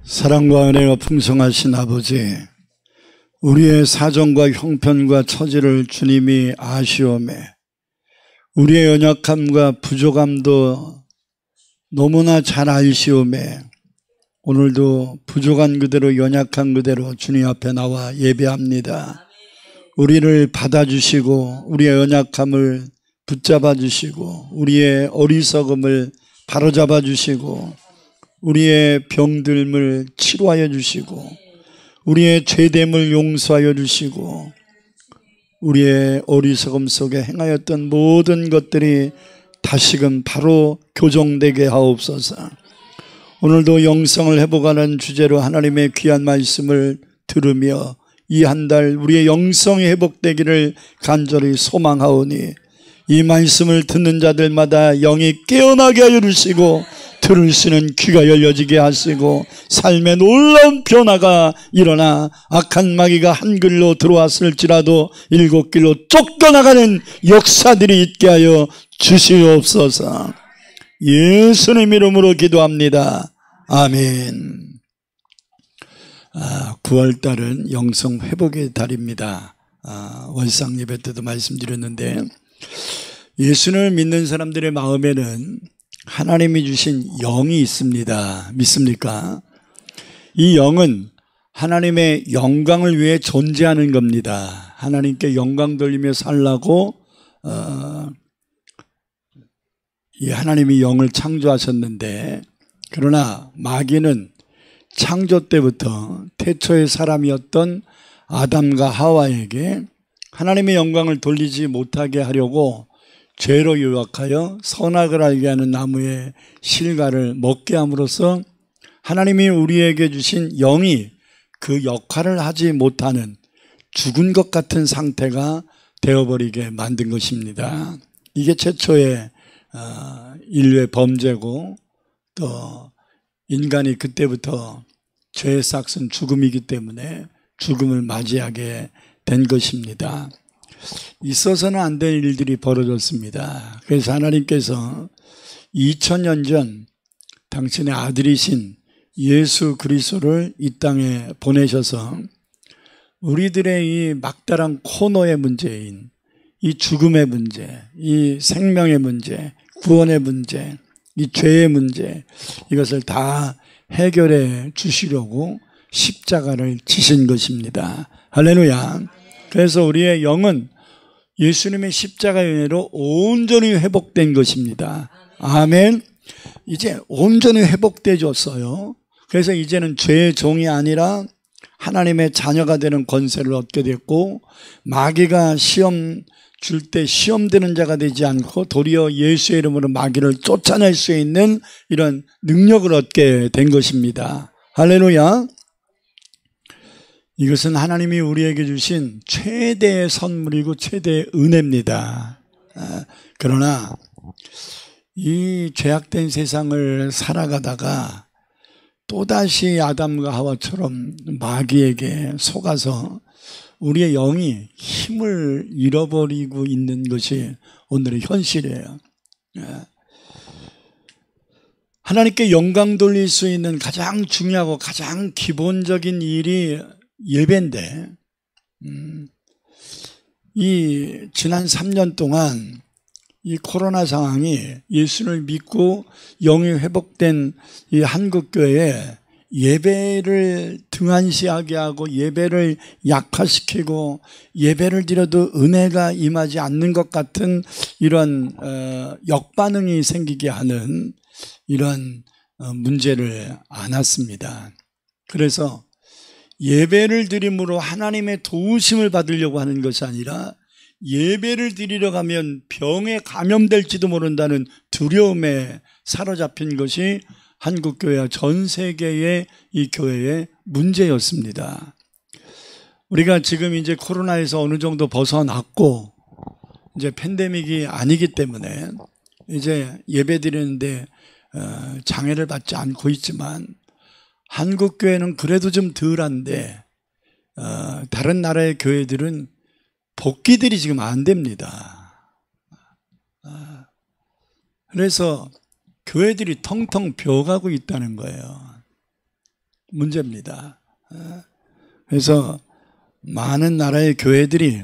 사랑과 은혜가 풍성하신 아버지, 우리의 사정과 형편과 처지를 주님이 아시오매 우리의 연약함과 부족함도 너무나 잘 알시오매 오늘도 부족한 그대로 연약한 그대로 주님 앞에 나와 예배합니다. 우리를 받아주시고 우리의 연약함을 붙잡아 주시고 우리의 어리석음을 바로잡아 주시고 우리의 병듦을 치료하여 주시고 우리의 죄됨을 용서하여 주시고 우리의 어리석음 속에 행하였던 모든 것들이 다시금 바로 교정되게 하옵소서. 오늘도 영성을 회복하는 주제로 하나님의 귀한 말씀을 들으며 이 한 달 우리의 영성이 회복되기를 간절히 소망하오니 이 말씀을 듣는 자들마다 영이 깨어나게 하여 주시고 들을 수 있는 귀가 열려지게 하시고 삶의 놀라운 변화가 일어나 악한 마귀가 한 길로 들어왔을지라도 일곱 길로 쫓겨나가는 역사들이 있게 하여 주시옵소서. 예수님 이름으로 기도합니다. 아멘. 9월달은 영성 회복의 달입니다. 월상 예배 때도 말씀드렸는데 예수를 믿는 사람들의 마음에는 하나님이 주신 영이 있습니다. 믿습니까? 이 영은 하나님의 영광을 위해 존재하는 겁니다. 하나님께 영광 돌리며 살라고 이 하나님이 영을 창조하셨는데, 그러나 마귀는 창조 때부터 태초의 사람이었던 아담과 하와에게 하나님의 영광을 돌리지 못하게 하려고 죄로 유혹하여 선악을 알게 하는 나무의 실과를 먹게 함으로써 하나님이 우리에게 주신 영이 그 역할을 하지 못하는 죽은 것 같은 상태가 되어버리게 만든 것입니다. 이게 최초의 인류의 범죄고 또 인간이 그때부터 죄의 삭은 죽음이기 때문에 죽음을 맞이하게 된 것입니다. 있어서는 안 될 일들이 벌어졌습니다. 그래서 하나님께서 2000년 전 당신의 아들이신 예수 그리스도를 이 땅에 보내셔서 우리들의 이 막다른 코너의 문제인 이 죽음의 문제, 이 생명의 문제, 구원의 문제, 이 죄의 문제, 이것을 다 해결해 주시려고 십자가를 지신 것입니다. 할렐루야. 그래서 우리의 영은 예수님의 십자가의 은혜로 온전히 회복된 것입니다. 아멘. 이제 온전히 회복되었어요. 그래서 이제는 죄의 종이 아니라 하나님의 자녀가 되는 권세를 얻게 됐고, 마귀가 시험 줄 때 시험되는 자가 되지 않고 도리어 예수의 이름으로 마귀를 쫓아낼 수 있는 이런 능력을 얻게 된 것입니다. 할렐루야. 이것은 하나님이 우리에게 주신 최대의 선물이고 최대의 은혜입니다. 그러나 이 죄악된 세상을 살아가다가 또다시 아담과 하와처럼 마귀에게 속아서 우리의 영이 힘을 잃어버리고 있는 것이 오늘의 현실이에요. 하나님께 영광 돌릴 수 있는 가장 중요하고 가장 기본적인 일이 예배인데, 이 지난 3년 동안 이 코로나 상황이 예수를 믿고 영이 회복된 이 한국교회에 예배를 등한시하게 하고 예배를 약화시키고 예배를 드려도 은혜가 임하지 않는 것 같은 이런 역반응이 생기게 하는 이런 문제를 안았습니다. 그래서 예배를 드림으로 하나님의 도우심을 받으려고 하는 것이 아니라 예배를 드리러 가면 병에 감염될지도 모른다는 두려움에 사로잡힌 것이 한국교회와 전 세계의 이 교회의 문제였습니다. 우리가 지금 이제 코로나에서 어느 정도 벗어났고 이제 팬데믹이 아니기 때문에 이제 예배 드리는데 장애를 받지 않고 있지만, 한국교회는 그래도 좀 덜한데 다른 나라의 교회들은 복귀들이 지금 안 됩니다. 그래서 교회들이 텅텅 비어가고 있다는 거예요. 문제입니다. 그래서 많은 나라의 교회들이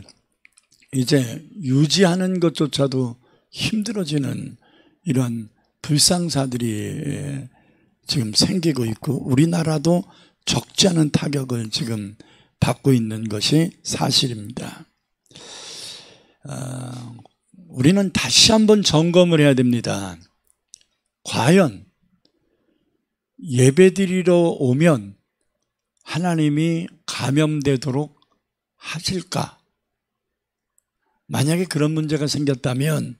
이제 유지하는 것조차도 힘들어지는 이런 불상사들이 지금 생기고 있고 우리나라도 적지 않은 타격을 지금 받고 있는 것이 사실입니다. 우리는 다시 한번 점검을 해야 됩니다. 과연 예배드리러 오면 하나님이 감염되도록 하실까? 만약에 그런 문제가 생겼다면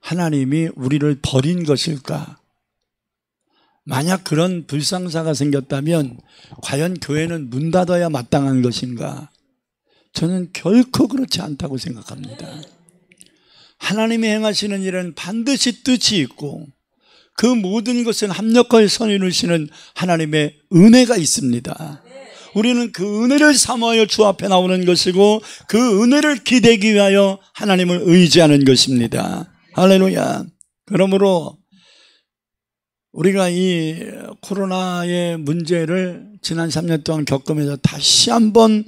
하나님이 우리를 버린 것일까? 만약 그런 불상사가 생겼다면 과연 교회는 문 닫아야 마땅한 것인가? 저는 결코 그렇지 않다고 생각합니다. 하나님이 행하시는 일은 반드시 뜻이 있고 그 모든 것은 합력하여 선이루시는 하나님의 은혜가 있습니다. 우리는 그 은혜를 사모하여 주 앞에 나오는 것이고 그 은혜를 기대기 위하여 하나님을 의지하는 것입니다. 할렐루야. 그러므로 우리가 이 코로나의 문제를 지난 3년 동안 겪으면서 다시 한번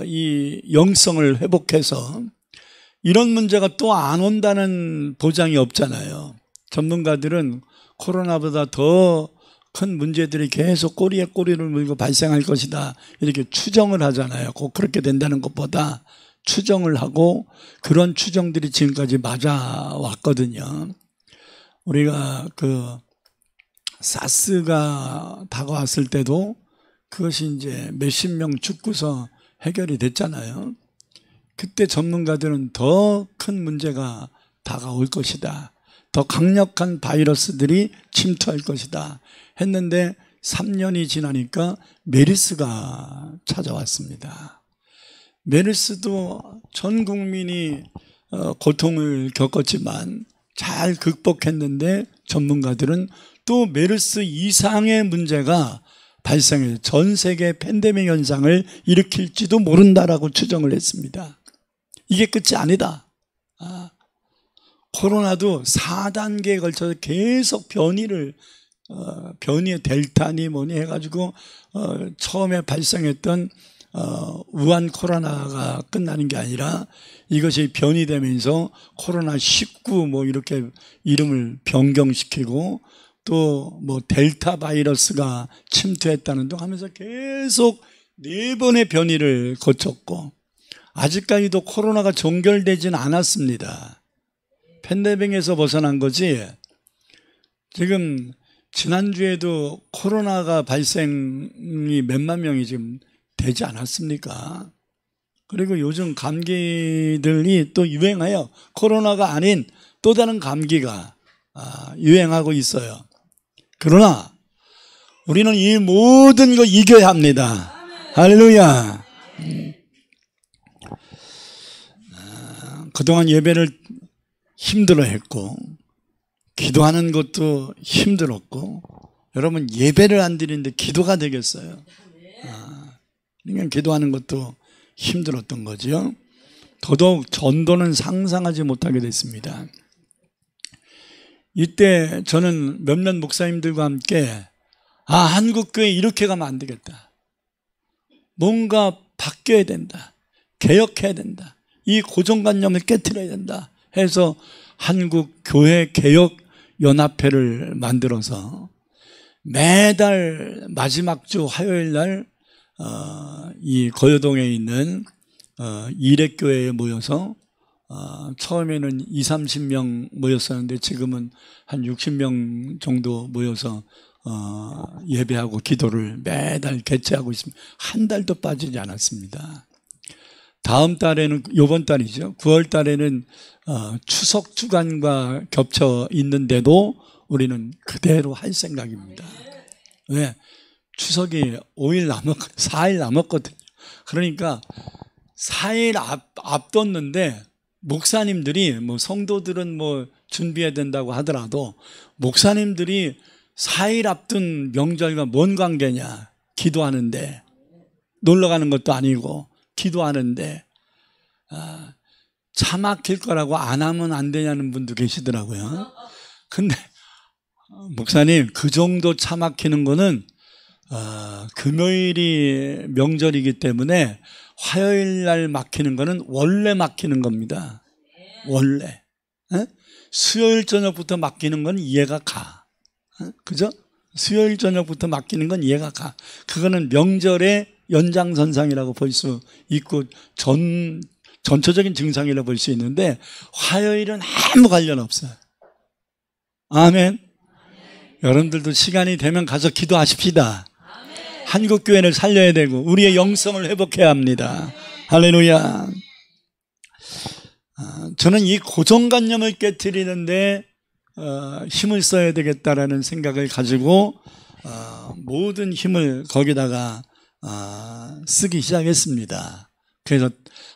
이 영성을 회복해서 이런 문제가 또 안 온다는 보장이 없잖아요. 전문가들은 코로나보다 더 큰 문제들이 계속 꼬리에 꼬리를 물고 발생할 것이다 이렇게 추정을 하잖아요. 꼭 그렇게 된다는 것보다 추정을 하고 그런 추정들이 지금까지 맞아왔거든요. 우리가 그 사스가 다가왔을 때도 그것이 이제 몇십 명 죽고서 해결이 됐잖아요. 그때 전문가들은 더 큰 문제가 다가올 것이다. 더 강력한 바이러스들이 침투할 것이다 했는데 3년이 지나니까 메르스가 찾아왔습니다. 메르스도 전 국민이 고통을 겪었지만 잘 극복했는데 전문가들은 또 메르스 이상의 문제가 발생해서 전 세계 팬데믹 현상을 일으킬지도 모른다라고 추정을 했습니다. 이게 끝이 아니다. 코로나도 4단계에 걸쳐서 계속 변이의 델타니 뭐니 해가지고 처음에 발생했던 우한 코로나가 끝나는 게 아니라 이것이 변이되면서 코로나19 뭐 이렇게 이름을 변경시키고 또 뭐 델타 바이러스가 침투했다는 등 하면서 계속 4번의 변이를 거쳤고 아직까지도 코로나가 종결되진 않았습니다. 팬데믹에서 벗어난 거지. 지금 지난주에도 코로나가 발생이 몇만 명이 지금 되지 않았습니까? 그리고 요즘 감기들이 또 유행해요. 코로나가 아닌 또 다른 감기가 유행하고 있어요. 그러나 우리는 이 모든 거 이겨야 합니다. 할렐루야. 그동안 예배를 힘들어했고 기도하는 것도 힘들었고 여러분 예배를 안 드리는데 기도가 되겠어요? 그러니까 기도하는 것도 힘들었던 거죠. 더더욱 전도는 상상하지 못하게 됐습니다. 이때 저는 몇몇 목사님들과 함께 한국교회 이렇게 가면 안 되겠다. 뭔가 바뀌어야 된다. 개혁해야 된다. 이 고정관념을 깨트려야 된다 해서 한국교회개혁연합회를 만들어서 매달 마지막 주 화요일 날 이 거여동에 있는 이렉교회에 모여서 처음에는 20-30명 모였었는데 지금은 한 60명 정도 모여서 예배하고 기도를 매달 개최하고 있습니다. 한 달도 빠지지 않았습니다. 다음 달에는 이번 달이죠. 9월 달에는 추석 주간과 겹쳐 있는데도 우리는 그대로 할 생각입니다. 왜? 추석이 4일 남았거든요. 그러니까 4일 앞뒀는데 목사님들이 뭐 성도들은 뭐 준비해야 된다고 하더라도 목사님들이 4일 앞둔 명절과 뭔 관계냐. 기도하는데 놀러 가는 것도 아니고 기도하는데 차 막힐 거라고 안 하면 안 되냐는 분도 계시더라고요. 근데 목사님 그 정도 차 막히는 거는 금요일이 명절이기 때문에 화요일 날 막히는 거는 원래 막히는 겁니다. 원래. 수요일 저녁부터 막히는 건 이해가 가. 그죠? 수요일 저녁부터 막히는 건 이해가 가. 그거는 명절의 연장선상이라고 볼 수 있고 전초적인 증상이라고 볼 수 있는데 화요일은 아무 관련 없어요. 아멘. 여러분들도 시간이 되면 가서 기도하십시다. 한국교회를 살려야 되고 우리의 영성을 회복해야 합니다. 할렐루야. 저는 이 고정관념을 깨트리는데 힘을 써야 되겠다라는 생각을 가지고 모든 힘을 거기다가 쓰기 시작했습니다. 그래서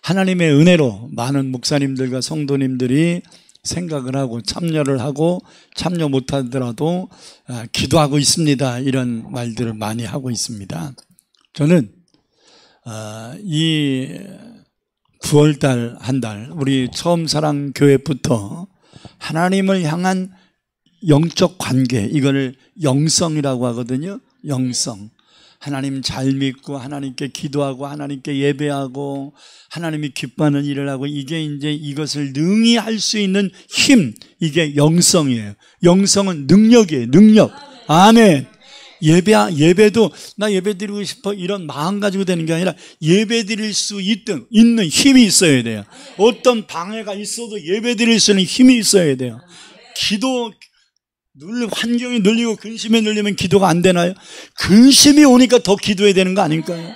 하나님의 은혜로 많은 목사님들과 성도님들이 생각을 하고 참여를 하고 참여 못하더라도 기도하고 있습니다. 이런 말들을 많이 하고 있습니다. 저는 이 9월달 한 달 우리 처음 사랑 교회부터 하나님을 향한 영적 관계, 이걸 영성이라고 하거든요. 영성. 하나님 잘 믿고 하나님께 기도하고 하나님께 예배하고 하나님이 기뻐하는 일을 하고 이게 이제 이것을 능히 할 수 있는 힘, 이게 영성이에요. 영성은 능력이에요. 능력. 아멘. 예배도 나 예배 드리고 싶어 이런 마음 가지고 되는 게 아니라 예배 드릴 수 있는 힘이 있어야 돼요. 어떤 방해가 있어도 예배 드릴 수 있는 힘이 있어야 돼요. 환경이 눌리고 근심이 눌리면 기도가 안 되나요? 근심이 오니까 더 기도해야 되는 거 아닐까요?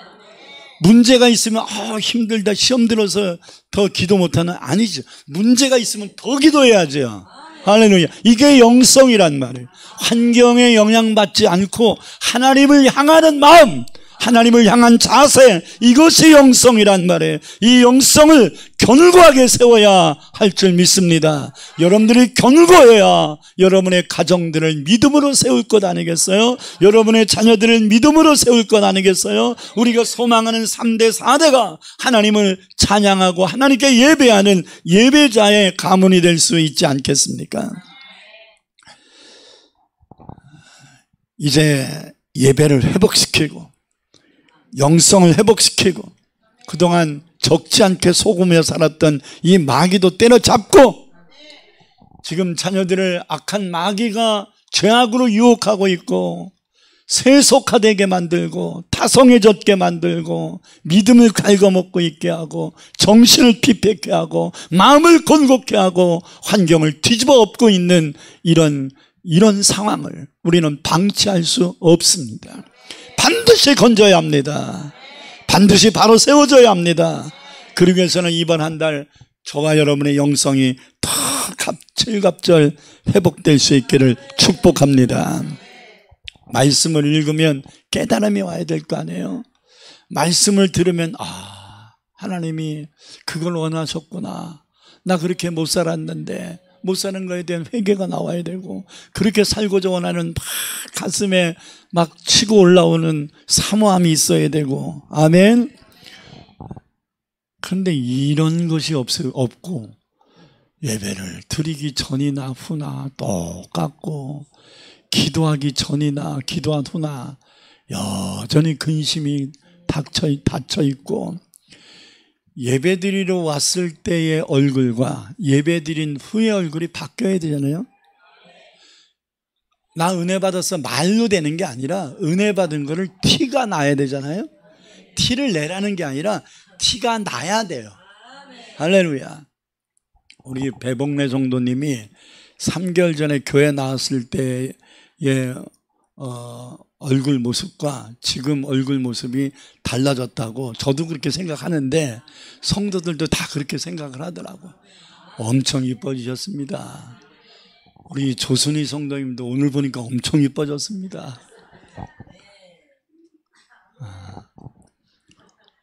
문제가 있으면 힘들다 시험 들어서 더 기도 못하는 아니죠. 문제가 있으면 더 기도해야죠. 할렐루야. 이게 영성이란 말이에요. 환경에 영향받지 않고 하나님을 향하는 마음, 하나님을 향한 자세, 이것이 영성이란 말이에요. 이 영성을 견고하게 세워야 할 줄 믿습니다. 여러분들이 견고해야 여러분의 가정들을 믿음으로 세울 것 아니겠어요? 여러분의 자녀들을 믿음으로 세울 것 아니겠어요? 우리가 소망하는 3대 4대가 하나님을 찬양하고 하나님께 예배하는 예배자의 가문이 될 수 있지 않겠습니까? 이제 예배를 회복시키고 영성을 회복시키고 그동안 적지 않게 속으며 살았던 이 마귀도 때려잡고 지금 자녀들을 악한 마귀가 죄악으로 유혹하고 있고 세속화되게 만들고 타성해졌게 만들고 믿음을 갉아먹고 있게 하고 정신을 피폐케 하고 마음을 곤곡해 하고 환경을 뒤집어 엎고 있는 이런 상황을 우리는 방치할 수 없습니다. 반드시 건져야 합니다. 반드시 바로 세워져야 합니다. 그러기 위해서는 이번 한 달 저와 여러분의 영성이 더 갑질갑절 회복될 수 있기를 축복합니다. 말씀을 읽으면 깨달음이 와야 될 거 아니에요. 말씀을 들으면 하나님이 그걸 원하셨구나. 나 그렇게 못 살았는데 못 사는 거에 대한 회개가 나와야 되고 그렇게 살고자 원하는 가슴에 막 치고 올라오는 사모함이 있어야 되고 아멘. 그런데 이런 것이 없고 예배를 드리기 전이나 후나 똑같고 기도하기 전이나 기도한 후나 여전히 근심이 닫혀 있고 예배드리러 왔을 때의 얼굴과 예배드린 후의 얼굴이 바뀌어야 되잖아요. 나 은혜 받았어 말로 되는 게 아니라 은혜 받은 거를 티가 나야 되잖아요. 티를 내라는 게 아니라 티가 나야 돼요. 할렐루야. 우리 배복래 성도님이 3개월 전에 교회 나왔을 때의 얼굴 모습과 지금 얼굴 모습이 달라졌다고 저도 그렇게 생각하는데 성도들도 다 그렇게 생각을 하더라고요. 엄청 이뻐지셨습니다. 우리 조순희 성도님도 오늘 보니까 엄청 이뻐졌습니다.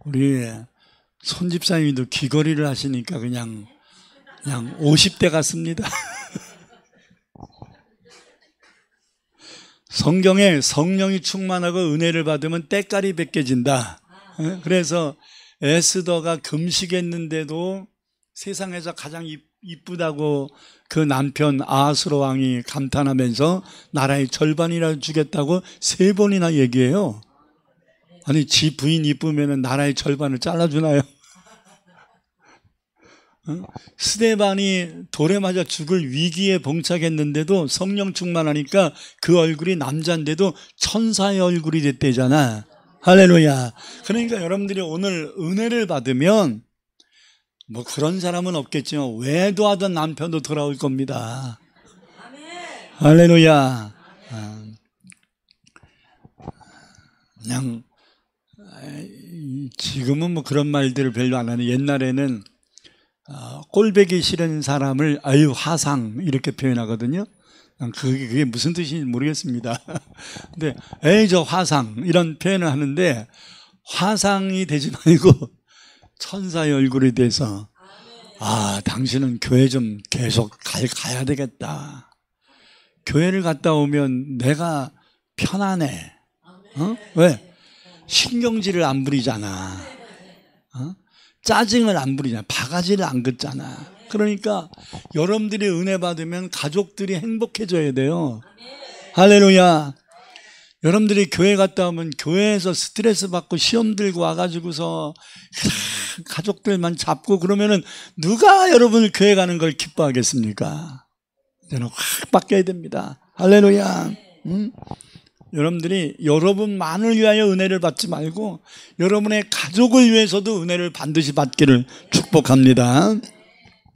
우리 손 집사님도 귀걸이를 하시니까 그냥 50대 같습니다. 성경에 성령이 충만하고 은혜를 받으면 때깔이 벗겨진다. 그래서 에스더가 금식했는데도 세상에서 가장 이쁘다고 그 남편 아하스로 왕이 감탄하면서 나라의 절반이나 주겠다고 3번이나 얘기해요. 아니 지 부인 이쁘면 나라의 절반을 잘라주나요? 스데반이 돌에 맞아 죽을 위기에 봉착했는데도 성령 충만하니까 그 얼굴이 남자인데도 천사의 얼굴이 됐대잖아. 할렐루야. 그러니까 여러분들이 오늘 은혜를 받으면 뭐 그런 사람은 없겠지만 외도하던 남편도 돌아올 겁니다. 할렐루야. 그냥 지금은 뭐 그런 말들을 별로 안 하는, 옛날에는 꼴보기 싫은 사람을 아유 화상 이렇게 표현하거든요. 그게 무슨 뜻인지 모르겠습니다. 근데 에이 저 화상 이런 표현을 하는데, 화상이 되지 말고 천사의 얼굴이 돼서 당신은 교회 좀 계속 가야 되겠다. 교회를 갔다 오면 내가 편안해. 왜? 신경질을 안 부리잖아. 짜증을 안 부리잖아. 바가지를 안 긋잖아. 그러니까 여러분들이 은혜 받으면 가족들이 행복해져야 돼요. 할렐루야. 여러분들이 교회 갔다 오면 교회에서 스트레스 받고 시험 들고 와가지고서 가족들만 잡고 그러면은 누가 여러분을 교회 가는 걸 기뻐하겠습니까? 저는 확 바뀌어야 됩니다. 할렐루야. 여러분들이 여러분만을 위하여 은혜를 받지 말고 여러분의 가족을 위해서도 은혜를 반드시 받기를 축복합니다.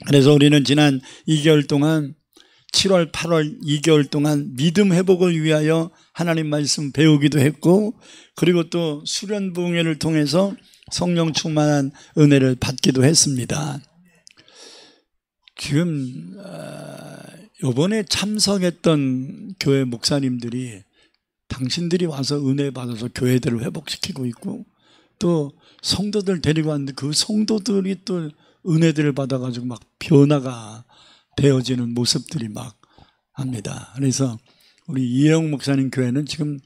그래서 우리는 지난 2개월 동안 7월, 8월 2개월 동안 믿음 회복을 위하여 하나님 말씀 배우기도 했고, 그리고 또 수련부흥회를 통해서 성령 충만한 은혜를 받기도 했습니다. 지금 이번에 참석했던 교회 목사님들이 당신들이 와서 은혜 받아서 교회들을 회복시키고 있고, 또 성도들 데리고 왔는데 그 성도들이 또 은혜들을 받아가지고 막 변화가 되어지는 모습들이 막 합니다. 그래서 우리 이혜영 목사님 교회는 지금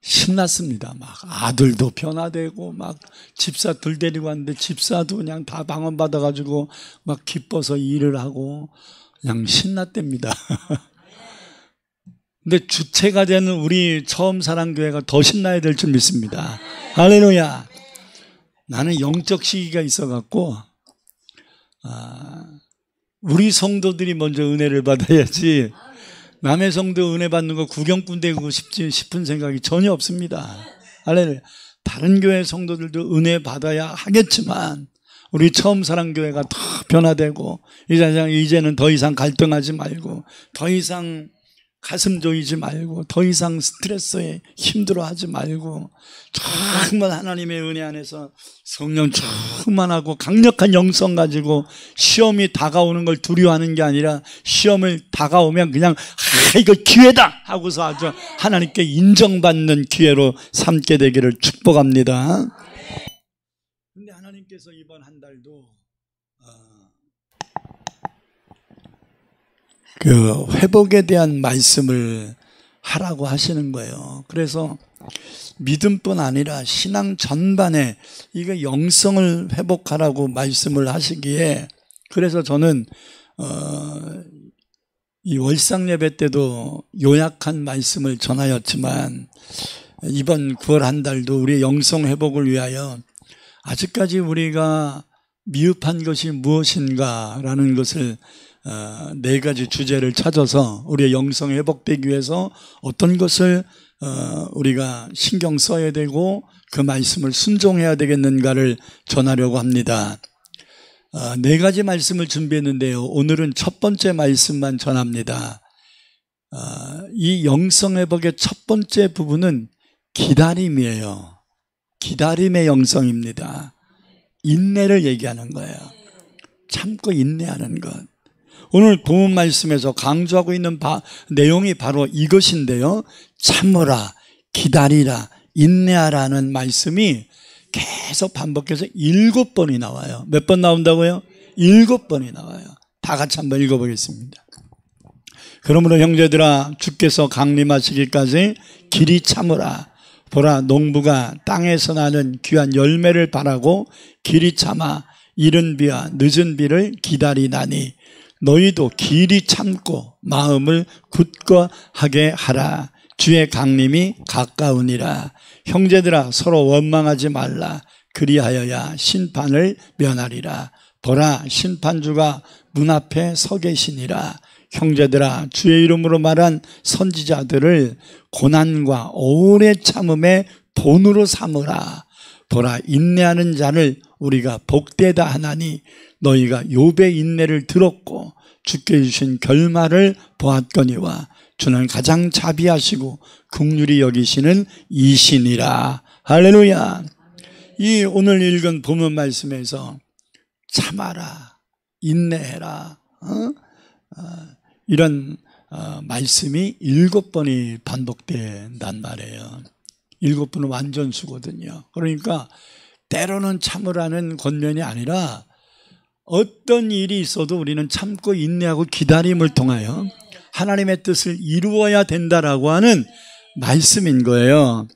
신났습니다. 막 아들도 변화되고, 막 집사들 데리고 왔는데 집사도 그냥 다 방언받아가지고 막 기뻐서 일을 하고 그냥 신났답니다. 근데 주체가 되는 우리 처음 사랑교회가 더 신나야 될 줄 믿습니다. 할렐루야. 나는 영적 시기가 있어갖고 우리 성도들이 먼저 은혜를 받아야지 남의 성도 은혜 받는 거 구경꾼 되고 싶은 생각이 전혀 없습니다. 할렐루야. 다른 교회 성도들도 은혜 받아야 하겠지만 우리 처음 사랑교회가 더 변화되고, 이제는 더 이상 갈등하지 말고, 더 이상 가슴 조이지 말고, 더 이상 스트레스에 힘들어하지 말고, 정말 하나님의 은혜 안에서 성령 충만하고 강력한 영성 가지고 시험이 다가오는 걸 두려워하는 게 아니라, 시험을 다가오면 그냥 이거 기회다 하고서 아주 하나님께 인정받는 기회로 삼게 되기를 축복합니다. 그런데 하나님께서 이번 한 달도 그 회복에 대한 말씀을 하라고 하시는 거예요. 그래서 믿음뿐 아니라 신앙 전반에 이거 영성을 회복하라고 말씀을 하시기에, 그래서 저는 이 월상 예배 때도 요약한 말씀을 전하였지만, 이번 9월 한 달도 우리의 영성 회복을 위하여 아직까지 우리가 미흡한 것이 무엇인가라는 것을 4가지 주제를 찾아서 우리의 영성이 회복되기 위해서 어떤 것을 우리가 신경 써야 되고 그 말씀을 순종해야 되겠는가를 전하려고 합니다. 4가지 말씀을 준비했는데요, 오늘은 첫 번째 말씀만 전합니다. 이 영성 회복의 첫 번째 부분은 기다림이에요. 기다림의 영성입니다. 인내를 얘기하는 거예요. 참고 인내하는 것. 오늘 본문 말씀에서 강조하고 있는 내용이 바로 이것인데요, 참으라, 기다리라, 인내하라는 말씀이 계속 반복해서 7번이 나와요. 몇 번 나온다고요? 7번이 나와요. 다 같이 한번 읽어보겠습니다. 그러므로 형제들아, 주께서 강림하시기까지 길이 참으라. 보라, 농부가 땅에서 나는 귀한 열매를 바라고 길이 참아 이른 비와 늦은 비를 기다리나니 너희도 길이 참고 마음을 굳게 하게 하라. 주의 강림이 가까우니라. 형제들아 서로 원망하지 말라. 그리하여야 심판을 면하리라. 보라 심판주가 문 앞에 서 계시니라. 형제들아 주의 이름으로 말한 선지자들을 고난과 오래 참음의 본으로 삼으라. 보라 인내하는 자를 우리가 복되다 하나니 너희가 욥의 인내를 들었고 주께 주신 결말을 보았거니와 주는 가장 자비하시고 긍휼히 여기시는 이신이라. 할렐루야. 이 오늘 읽은 본문 말씀에서 참아라, 인내해라, 이런 말씀이 7번이 반복된단 말이에요. 7번은 완전수거든요. 그러니까 때로는 참으라는 권면이 아니라 어떤 일이 있어도 우리는 참고 인내하고 기다림을 통하여 하나님의 뜻을 이루어야 된다라고 하는 말씀인 거예요.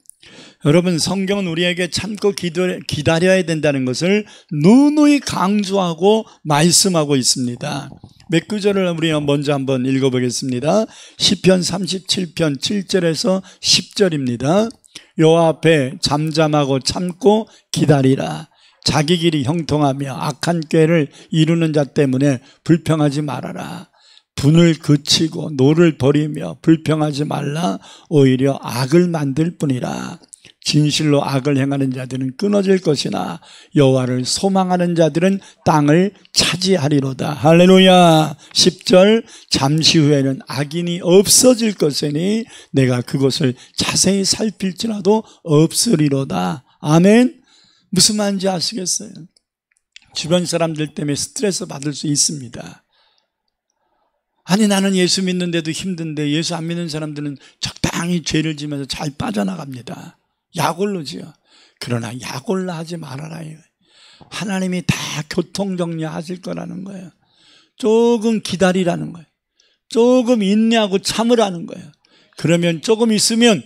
여러분 성경은 우리에게 참고 기다려야 된다는 것을 누누이 강조하고 말씀하고 있습니다. 몇 구절을 우리 먼저 한번 읽어보겠습니다. 시편 37편 7절에서 10절입니다. 여호와 앞에 잠잠하고 참고 기다리라. 자기 길이 형통하며 악한 꾀를 이루는 자 때문에 불평하지 말아라. 분을 그치고 노를 버리며 불평하지 말라. 오히려 악을 만들 뿐이라. 진실로 악을 행하는 자들은 끊어질 것이나 여호와를 소망하는 자들은 땅을 차지하리로다. 할렐루야. 10절 잠시 후에는 악인이 없어질 것이니 내가 그것을 자세히 살필지라도 없으리로다. 아멘. 무슨 말인지 아시겠어요? 주변 사람들 때문에 스트레스 받을 수 있습니다. 아니 나는 예수 믿는데도 힘든데 예수 안 믿는 사람들은 적당히 죄를 지면서 잘 빠져나갑니다. 약올로지요. 그러나 약올라 하지 말아라. 하나님이 다 교통정리하실 거라는 거예요. 조금 기다리라는 거예요. 조금 인내하고 참으라는 거예요. 그러면 조금 있으면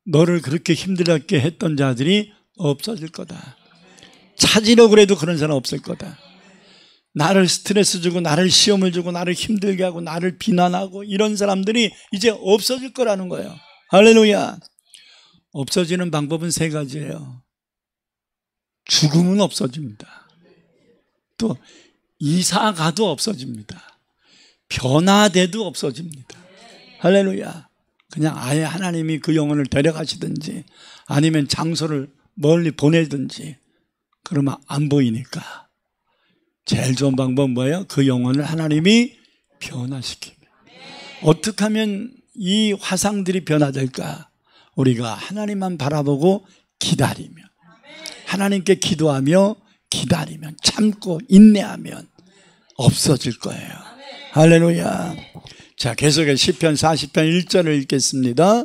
너를 그렇게 힘들게 했던 자들이 없어질 거다. 찾으려고 그래도 그런 사람 없을 거다. 나를 스트레스 주고 나를 시험을 주고 나를 힘들게 하고 나를 비난하고 이런 사람들이 이제 없어질 거라는 거예요. 할렐루야. 없어지는 방법은 3가지예요. 죽음은 없어집니다. 또 이사 가도 없어집니다. 변화돼도 없어집니다. 할렐루야. 그냥 아예 하나님이 그 영혼을 데려가시든지 아니면 장소를 멀리 보내든지 그러면 안 보이니까 제일 좋은 방법은 뭐예요? 그 영혼을 하나님이 변화시킵니다. 어떻게 하면 이 화상들이 변화될까? 우리가 하나님만 바라보고 기다리면, 하나님께 기도하며 기다리면, 참고 인내하면 없어질 거예요. 할렐루야. 자, 계속해서 시편 40편 1절을 읽겠습니다.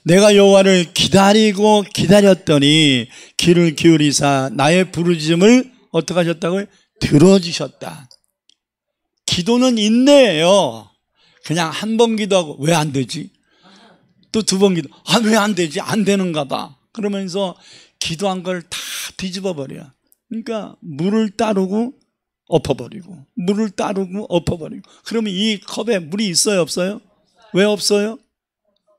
내가 여호와를 기다리고 기다렸더니 귀를 기울이사 나의 부르짖음을 어떻게 하셨다고요? 들어주셨다. 기도는 인내예요. 그냥 한 번 기도하고 왜 안 되지? 또 2번 기도. 왜 안 되지? 안 되는가 봐. 그러면서 기도한 걸 다 뒤집어 버려. 그러니까 물을 따르고 엎어버리고 물을 따르고 엎어버리고. 그러면 이 컵에 물이 있어요 없어요? 왜 없어요?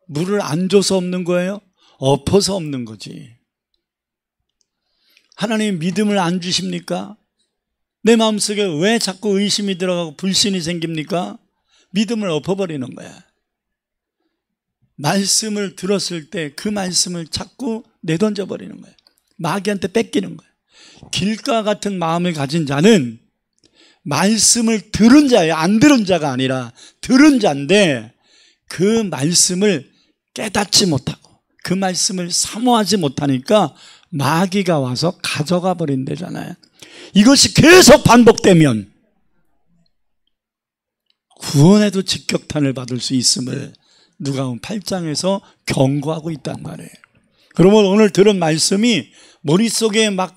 물을 안 줘서 없는 거예요? 엎어서 없는 거지. 하나님 믿음을 안 주십니까? 내 마음속에 왜 자꾸 의심이 들어가고 불신이 생깁니까? 믿음을 엎어버리는 거야. 말씀을 들었을 때 그 말씀을 자꾸 내던져 버리는 거예요. 마귀한테 뺏기는 거예요. 길가 같은 마음을 가진 자는 말씀을 들은 자예요. 안 들은 자가 아니라 들은 자인데 그 말씀을 깨닫지 못하고 그 말씀을 사모하지 못하니까 마귀가 와서 가져가 버린대잖아요. 이것이 계속 반복되면 구원에도 직격탄을 받을 수 있음을 누가복음 8장에서 경고하고 있단 말이에요. 그러면 오늘 들은 말씀이 머릿속에 막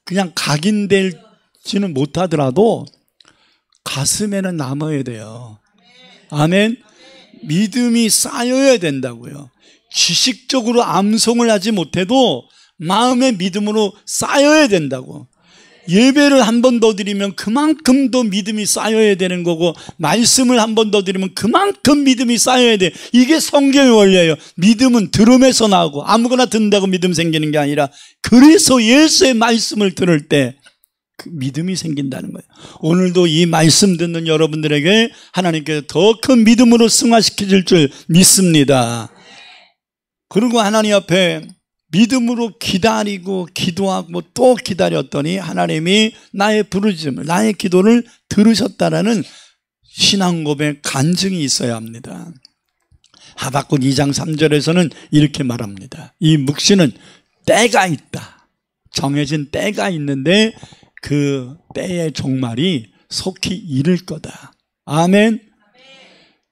그냥 각인되지는 못하더라도 가슴에는 남아야 돼요. 아멘. 믿음이 쌓여야 된다고요. 지식적으로 암송을 하지 못해도 마음의 믿음으로 쌓여야 된다고. 예배를 한 번 더 드리면 그만큼 더 믿음이 쌓여야 되는 거고, 말씀을 한 번 더 드리면 그만큼 믿음이 쌓여야 돼. 이게 성경의 원리예요. 믿음은 들음에서 나오고, 아무거나 듣는다고 믿음 생기는 게 아니라, 그래서 예수의 말씀을 들을 때 그 믿음이 생긴다는 거예요. 오늘도 이 말씀 듣는 여러분들에게 하나님께서 더 큰 믿음으로 승화시켜 줄 줄 믿습니다. 그리고 하나님 앞에 믿음으로 기다리고 기도하고 또 기다렸더니 하나님이 나의 부르짖음을, 나의 기도를 들으셨다라는 신앙 고백 간증이 있어야 합니다. 하박국 2장 3절에서는 이렇게 말합니다. 이 묵시는 때가 있다. 정해진 때가 있는데 그 때의 종말이 속히 이를 거다. 아멘.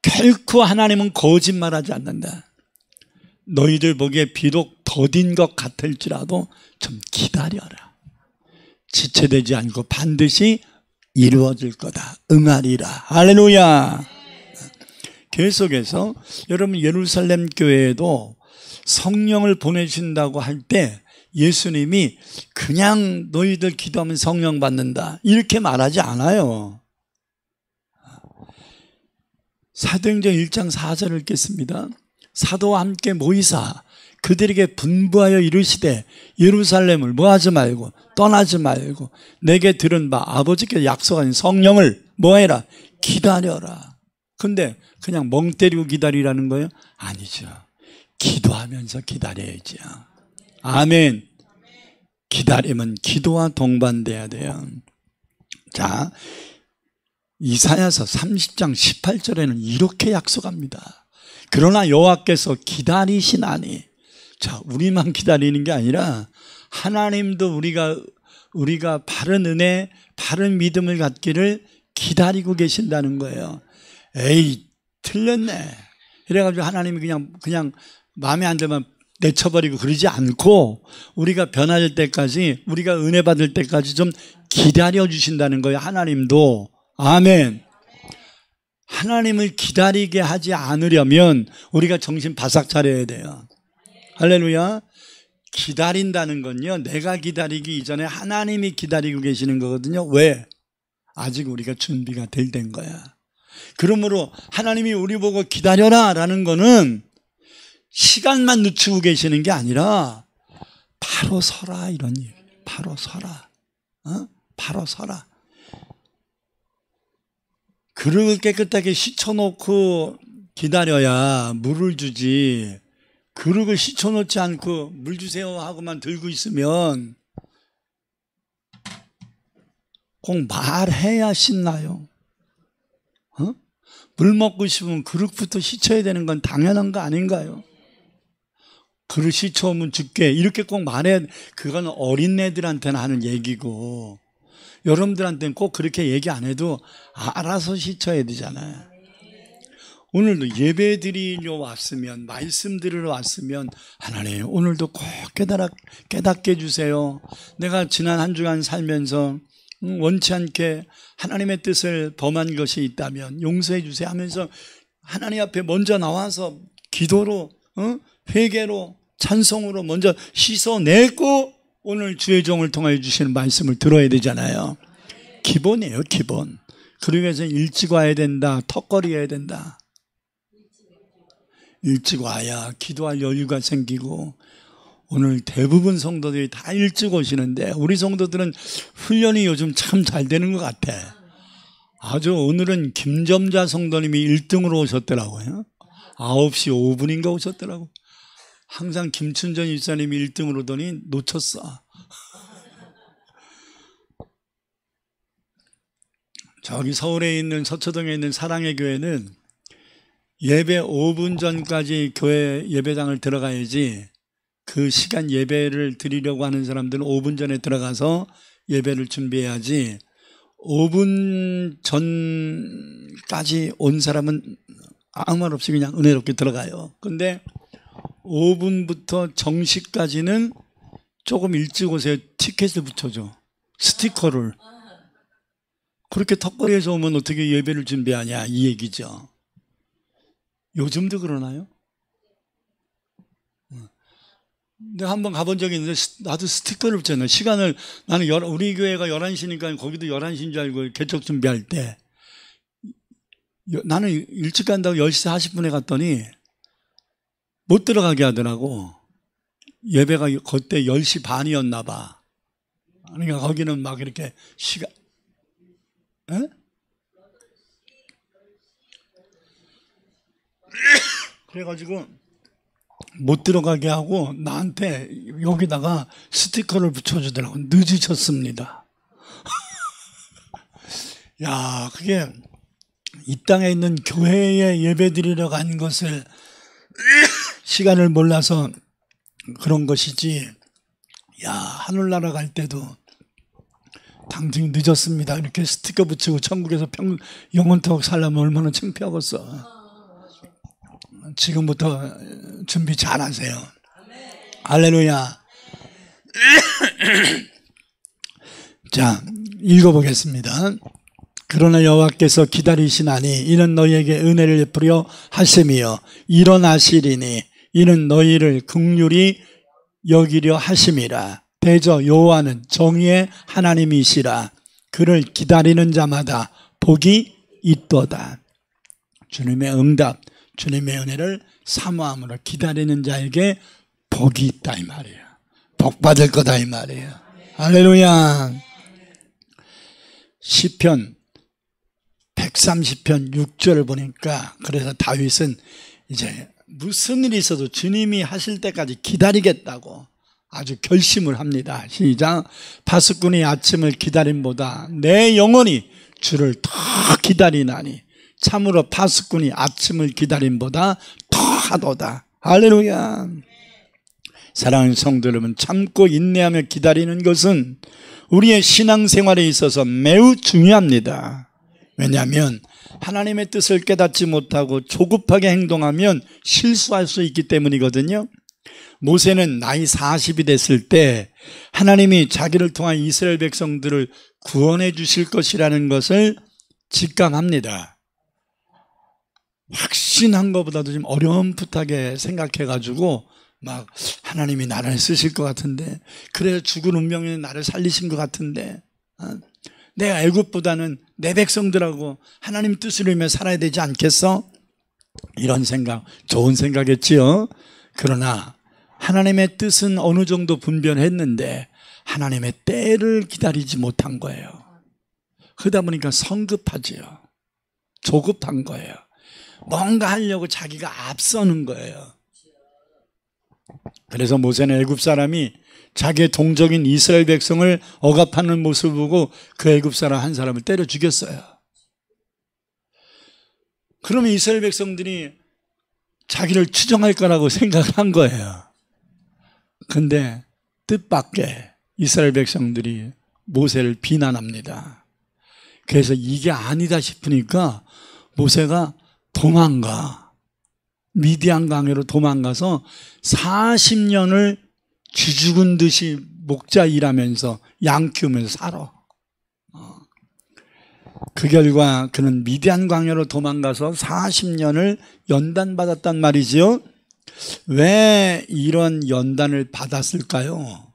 결코 하나님은 거짓말하지 않는다. 너희들 보기에 비록 더딘 것 같을지라도 좀 기다려라. 지체되지 않고 반드시 이루어질 거다. 응하리라. 할렐루야. 계속해서 여러분 예루살렘 교회에도 성령을 보내신다고 할 때 예수님이 그냥 너희들 기도하면 성령 받는다 이렇게 말하지 않아요. 사도행전 1장 4절을 읽겠습니다. 사도와 함께 모이사 그들에게 분부하여 이르시되 예루살렘을 뭐하지 말고 떠나지 말고 내게 들은 바 아버지께서 약속하신 성령을 뭐해라? 기다려라. 근데 그냥 멍 때리고 기다리라는 거예요? 아니죠. 기도하면서 기다려야죠. 아멘. 기다리면 기도와 동반돼야 돼요. 자, 이사야서 30장 18절에는 이렇게 약속합니다. 그러나 여호와께서 기다리시나니. 자, 우리만 기다리는 게 아니라 하나님도 우리가 바른 은혜, 바른 믿음을 갖기를 기다리고 계신다는 거예요. 에이, 틀렸네. 이래가지고 하나님이 그냥 마음에 안 들면 내쳐버리고 그러지 않고 우리가 변할 때까지, 우리가 은혜 받을 때까지 좀 기다려 주신다는 거예요. 하나님도. 아멘. 하나님을 기다리게 하지 않으려면 우리가 정신 바싹 차려야 돼요. 할렐루야. 기다린다는 건요, 내가 기다리기 이전에 하나님이 기다리고 계시는 거거든요. 왜? 아직 우리가 준비가 덜 된 거야. 그러므로 하나님이 우리 보고 기다려라 라는 거는 시간만 늦추고 계시는 게 아니라 바로 서라 이런 얘기예요. 바로 서라. 바로 서라. 그릇을 깨끗하게 씻어놓고 기다려야 물을 주지, 그릇을 씻어놓지 않고 물 주세요 하고만 들고 있으면 꼭 말해야 신나요. 물 먹고 싶으면 그릇부터 씻어야 되는 건 당연한 거 아닌가요? 그릇 씻어오면 줄게 이렇게 꼭 말해야, 그건 어린애들한테는 하는 얘기고 여러분들한테는 꼭 그렇게 얘기 안 해도 알아서 씻어야 되잖아요. 오늘도 예배 드리러 왔으면, 말씀 들으러 왔으면 하나님 오늘도 꼭 깨닫게 해주세요. 내가 지난 한 주간 살면서 원치 않게 하나님의 뜻을 범한 것이 있다면 용서해 주세요 하면서 하나님 앞에 먼저 나와서 기도로, 회개로, 찬송으로 먼저 씻어내고 오늘 주의 종을 통하여 주시는 말씀을 들어야 되잖아요. 기본이에요, 기본. 그러기 위해서 일찍 와야 된다, 턱걸이해야 된다. 일찍 와야 기도할 여유가 생기고, 오늘 대부분 성도들이 다 일찍 오시는데 우리 성도들은 훈련이 요즘 참 잘 되는 것 같아. 아주 오늘은 김점자 성도님이 1등으로 오셨더라고요. 9시 5분인가 오셨더라고. 항상 김춘전 일사님이 1등으로 오더니 놓쳤어. 저기 서울에 있는 서초동에 있는 사랑의 교회는 예배 5분 전까지 교회 예배당을 들어가야지, 그 시간 예배를 드리려고 하는 사람들은 5분 전에 들어가서 예배를 준비해야지, 5분 전까지 온 사람은 아무 말 없이 그냥 은혜롭게 들어가요. 근데 5분부터 정시까지는 조금 일찍 오세요. 티켓을 붙여줘. 스티커를. 그렇게 턱걸이에서 오면 어떻게 예배를 준비하냐 이 얘기죠. 요즘도 그러나요? 내가 한번 가본 적이 있는데 나도 스티커를 붙였네. 시간을 나는 우리 교회가 11시니까 거기도 11시인 줄 알고 개척 준비할 때 나는 일찍 간다고 10시 40분에 갔더니 못 들어가게 하더라고. 예배가 그때 10시 반이었나 봐. 그러니까 거기는 막 이렇게 시간 에? 그래가지고 못 들어가게 하고 나한테 여기다가 스티커를 붙여주더라고. 늦으셨습니다. 야, 그게 이 땅에 있는 교회에 예배드리러 간 것을 시간을 몰라서 그런 것이지. 야, 하늘나라 갈 때도 당신이 늦었습니다 이렇게 스티커 붙이고 천국에서 영원토록 살려면 얼마나 창피하겠어. 지금부터 준비 잘 하세요. 할렐루야. 자, 읽어보겠습니다. 그러나 여호와께서 기다리시나니 이는 너희에게 은혜를 베풀려 하심이요 일어나시리니 이는 너희를 긍휼히 여기려 하심이라. 대저 여호와는 정의의 하나님이시라. 그를 기다리는 자마다 복이 있도다. 주님의 응답, 주님의 은혜를 사모함으로 기다리는 자에게 복이 있다 이 말이에요. 복 받을 거다 이 말이에요. 할렐루야. 시편 130편 6절을 보니까 그래서 다윗은 이제 무슨 일이 있어도 주님이 하실 때까지 기다리겠다고 아주 결심을 합니다. 시작. 파수꾼이 아침을 기다림보다 내 영혼이 주를 더 기다리나니 참으로 파수꾼이 아침을 기다림보다 더 하도다. 할렐루야. 사랑하는 성도 여러분, 참고 인내하며 기다리는 것은 우리의 신앙생활에 있어서 매우 중요합니다. 왜냐하면 하나님의 뜻을 깨닫지 못하고 조급하게 행동하면 실수할 수 있기 때문이거든요. 모세는 나이 40이 됐을 때 하나님이 자기를 통한 이스라엘 백성들을 구원해 주실 것이라는 것을 직감합니다. 확신한 것보다도 좀 어렴풋하게 생각해가지고 막 하나님이 나를 쓰실 것 같은데, 그래서 죽은 운명에 나를 살리신 것 같은데, 내가 애굽보다는 내 백성들하고 하나님 뜻을 이루며 살아야 되지 않겠어? 이런 생각, 좋은 생각이었지요. 그러나 하나님의 뜻은 어느 정도 분별했는데 하나님의 때를 기다리지 못한 거예요. 그러다 보니까 성급하지요. 조급한 거예요. 뭔가 하려고 자기가 앞서는 거예요. 그래서 모세는 애굽 사람이 자기의 동족인 이스라엘 백성을 억압하는 모습을 보고 그 애굽 사람 한 사람을 때려 죽였어요. 그러면 이스라엘 백성들이 자기를 추종할 거라고 생각을 한 거예요. 근데 뜻밖의 이스라엘 백성들이 모세를 비난합니다. 그래서 이게 아니다 싶으니까 모세가 도망가. 미디안 강으로 도망가서 40년을 쥐 죽은 듯이 목자 일하면서 양 키우면서 살아. 그 결과 그는 미디안 광야로 도망가서 40년을 연단받았단 말이지요. 왜 이런 연단을 받았을까요?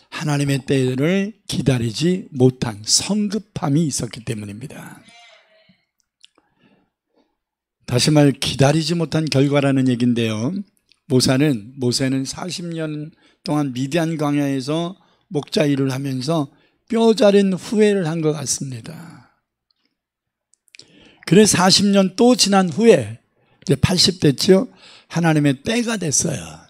하나님의 때를 기다리지 못한 성급함이 있었기 때문입니다. 다시 말 기다리지 못한 결과라는 얘기인데요. 모세는 40년 동안 미디안 광야에서 목자 일을 하면서 뼈저린 후회를 한 것 같습니다. 그래서 40년 또 지난 후에 이제 80대죠. 하나님의 때가 됐어요.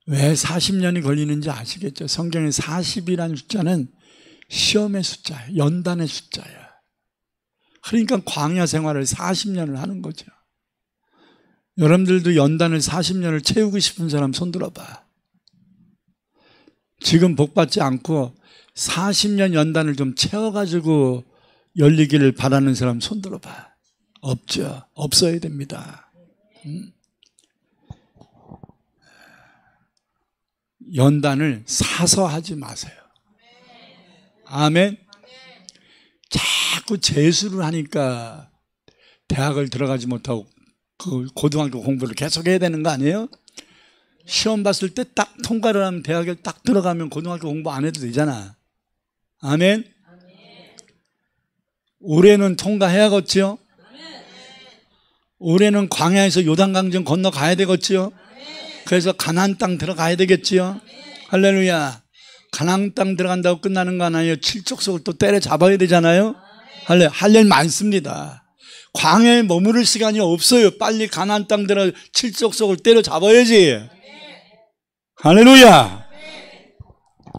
왜 40년이 걸리는지 아시겠죠? 성경의 40이라는 숫자는 시험의 숫자예요. 연단의 숫자예요. 그러니까 광야 생활을 40년을 하는 거죠. 여러분들도 연단을 40년을 채우고 싶은 사람 손 들어봐. 지금 복받지 않고 40년 연단을 좀 채워가지고 열리기를 바라는 사람 손 들어봐. 없죠. 없어야 됩니다. 연단을 사서 하지 마세요. 아멘. 자꾸 재수를 하니까 대학을 들어가지 못하고 그 고등학교 공부를 계속 해야 되는 거 아니에요? 시험 봤을 때 딱 통과를 하면 대학에 딱 들어가면 고등학교 공부 안 해도 되잖아. 아멘. 올해는 통과해야겠지요. 올해는 광야에서 요단강정 건너가야 되겠지요. 그래서 가나안 땅 들어가야 되겠지요. 할렐루야. 가나안 땅 들어간다고 끝나는 거 아니에요. 칠족속을 또 때려잡아야 되잖아요. 할 일 많습니다. 광야에 머무를 시간이 없어요. 빨리 가나안 땅 들어 칠족속을 때려잡아야지. 할렐루야.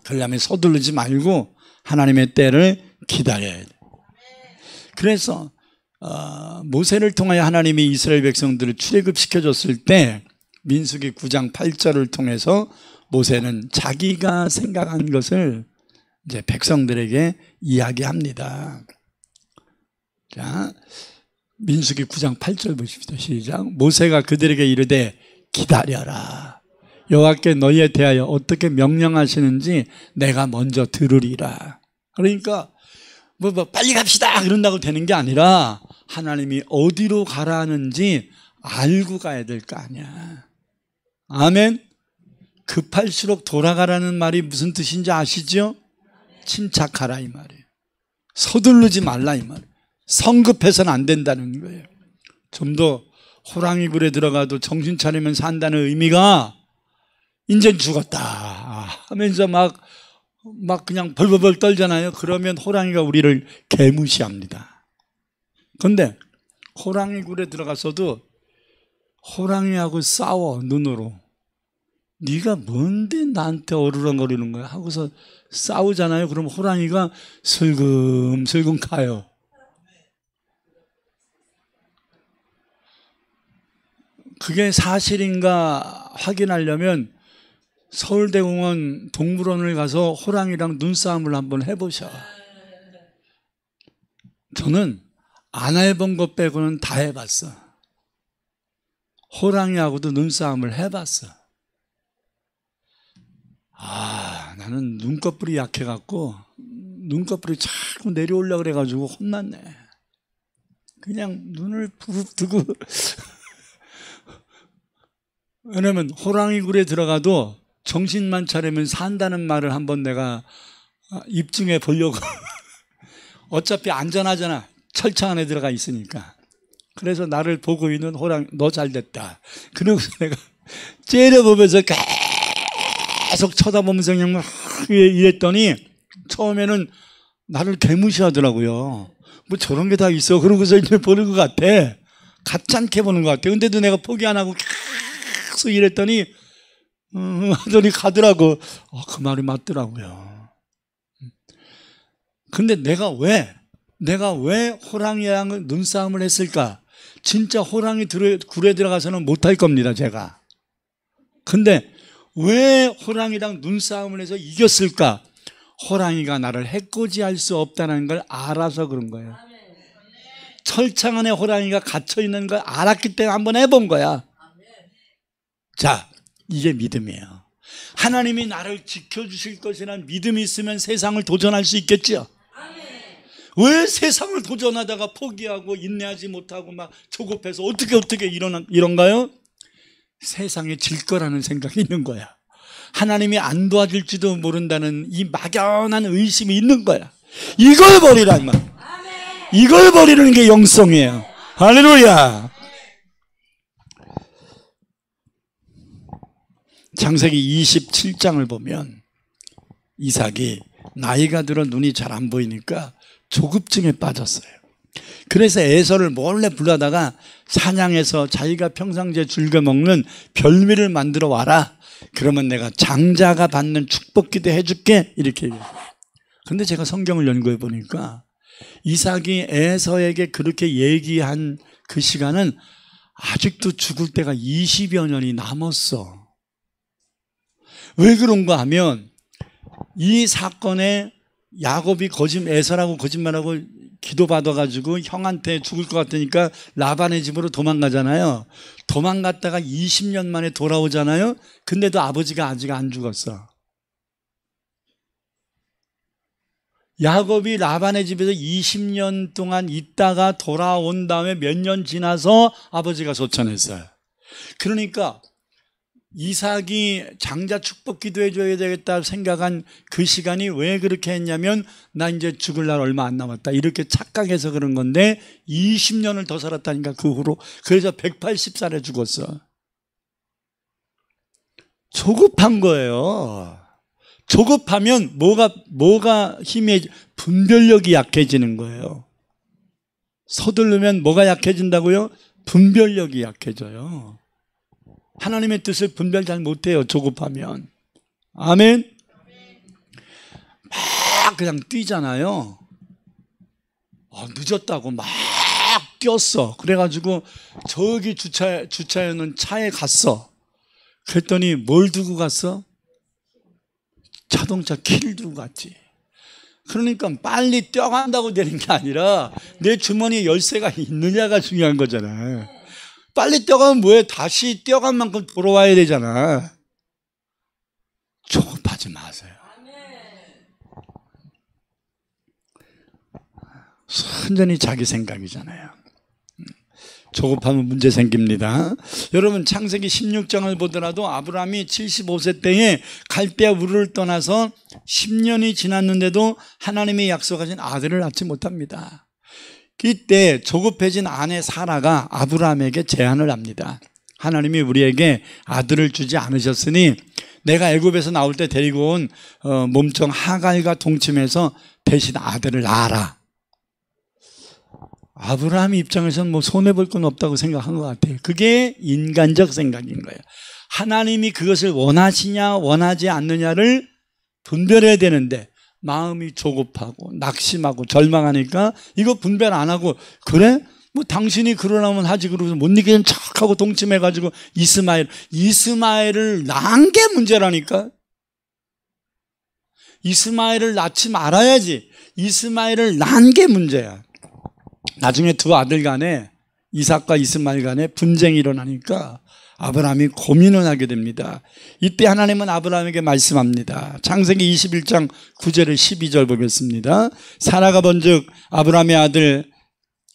그러려면 서두르지 말고 하나님의 때를 기다려야 돼. 그래서 모세를 통하여 하나님이 이스라엘 백성들을 출애굽시켜줬을 때 민수기 9장 8절을 통해서 모세는 자기가 생각한 것을 이제 백성들에게 이야기합니다. 자, 민수기 9장 8절 보십시오. 시작. 모세가 그들에게 이르되 기다려라. 여호와께 너희에 대하여 어떻게 명령하시는지 내가 먼저 들으리라. 그러니까 뭐 빨리 갑시다 그런다고 되는 게 아니라 하나님이 어디로 가라는지 알고 가야 될 거 아니야. 아멘. 급할수록 돌아가라는 말이 무슨 뜻인지 아시죠? 침착하라 이 말이에요. 서두르지 말라 이 말이에요. 성급해서는 안 된다는 거예요. 좀 더 호랑이 굴에 들어가도 정신 차리면 산다는 의미가 인젠 죽었다 하면서 막 그냥 벌벌벌 떨잖아요. 그러면 호랑이가 우리를 개무시합니다. 그런데 호랑이 굴에 들어가서도 호랑이하고 싸워 눈으로. 네가 뭔데 나한테 어르렁거리는 거야 하고서 싸우잖아요. 그럼 호랑이가 슬금슬금 가요. 그게 사실인가 확인하려면 서울대공원 동물원을 가서 호랑이랑 눈싸움을 한번 해보셔. 저는 안 해본 것 빼고는 다 해봤어. 호랑이하고도 눈싸움을 해봤어. 나는 눈꺼풀이 약해갖고 눈꺼풀이 자꾸 내려오려고 그래가지고 혼났네. 그냥 눈을 푹 뜨고 왜냐면 호랑이 굴에 들어가도 정신만 차리면 산다는 말을 한번 내가 입증해 보려고. 어차피 안전하잖아. 철창 안에 들어가 있으니까. 그래서 나를 보고 있는 호랑이, 너 잘됐다. 그러고서 내가 째려보면서 계속 쳐다보면서 그냥 막 이랬더니 처음에는 나를 개무시하더라고요. 뭐 저런 게 다 있어. 그러고서 이제 보는 것 같아. 가짜않게 보는 것 같아. 근데도 내가 포기 안 하고 계속 이랬더니 하더니 가더라고. 그 말이 맞더라고요. 근데 내가 왜 호랑이랑 눈싸움을 했을까? 진짜 호랑이 굴에 들어가서는 못할 겁니다, 제가. 근데 왜 호랑이랑 눈싸움을 해서 이겼을까? 호랑이가 나를 해코지할 수 없다는 걸 알아서 그런 거예요. 철창 안에 호랑이가 갇혀있는 걸 알았기 때문에 한번 해본 거야. 자, 이게 믿음이에요. 하나님이 나를 지켜주실 것이라는 믿음이 있으면 세상을 도전할 수 있겠죠. 왜 세상을 도전하다가 포기하고 인내하지 못하고 막 조급해서 어떻게 이런가요? 세상에 질 거라는 생각이 있는 거야. 하나님이 안 도와줄지도 모른다는 이 막연한 의심이 있는 거야. 이걸 버리란 말. 이걸 버리는 게 영성이에요. 할렐루야. 창세기 27장을 보면 이삭이 나이가 들어 눈이 잘 안 보이니까 조급증에 빠졌어요. 그래서 에서를 몰래 불러다가 사냥해서 자기가 평상시에 즐겨 먹는 별미를 만들어 와라. 그러면 내가 장자가 받는 축복기도 해줄게. 이렇게 얘기해요. 근데 제가 성경을 연구해 보니까 이삭이 에서에게 그렇게 얘기한 그 시간은 아직도 죽을 때가 20여 년이 남았어. 왜 그런가 하면 이 사건에 야곱이 에서라고 거짓말하고 기도받아가지고 형한테 죽을 것 같으니까 라반의 집으로 도망가잖아요. 도망갔다가 20년 만에 돌아오잖아요. 근데도 아버지가 아직 안 죽었어. 야곱이 라반의 집에서 20년 동안 있다가 돌아온 다음에 몇 년 지나서 아버지가 소천했어요. 그러니까 이삭이 장자 축복 기도해 줘야 되겠다 생각한 그 시간이 왜 그렇게 했냐면 나 이제 죽을 날 얼마 안 남았다 이렇게 착각해서 그런 건데 20년을 더 살았다니까 그 후로. 그래서 180살에 죽었어. 조급한 거예요. 조급하면 뭐가 분별력이 약해지는 거예요. 서두르면 뭐가 약해진다고요? 분별력이 약해져요. 하나님의 뜻을 분별 잘 못해요, 조급하면. 아멘? 막 그냥 뛰잖아요. 늦었다고 막 뛰었어. 그래가지고 저기 주차해놓은 차에 갔어. 그랬더니 뭘 두고 갔어? 자동차 키를 두고 갔지. 그러니까 빨리 뛰어간다고 되는 게 아니라 내 주머니에 열쇠가 있느냐가 중요한 거잖아. 빨리 뛰어가면 뭐해? 다시 뛰어간 만큼 돌아와야 되잖아. 조급하지 마세요. 순전히 자기 생각이잖아요. 조급하면 문제 생깁니다. 여러분 창세기 16장을 보더라도 아브라함이 75세 때에 갈대아 우르를 떠나서 10년이 지났는데도 하나님이 약속하신 아들을 낳지 못합니다. 이때 조급해진 아내 사라가 아브라함에게 제안을 합니다. 하나님이 우리에게 아들을 주지 않으셨으니 내가 애굽에서 나올 때 데리고 온 몸종 하갈과 동침해서 대신 아들을 낳아라. 아브라함 입장에서는 뭐 손해볼 건 없다고 생각한 것 같아요. 그게 인간적 생각인 거예요. 하나님이 그것을 원하시냐 원하지 않느냐를 분별해야 되는데 마음이 조급하고 낙심하고 절망하니까 이거 분별 안 하고 그래? 뭐 당신이 그러라면 하지 그러고서 못 이기는 척하고 동침해가지고 이스마엘을 낳은 게 문제라니까. 이스마엘을 낳지 말아야지. 이스마엘을 낳은 게 문제야. 나중에 두 아들 간에 이삭과 이스마엘 간에 분쟁이 일어나니까 아브라함이 고민을 하게 됩니다. 이때 하나님은 아브라함에게 말씀합니다. 창세기 21장 9절에 12절 보겠습니다. 사라가 본즉 아브라함의 아들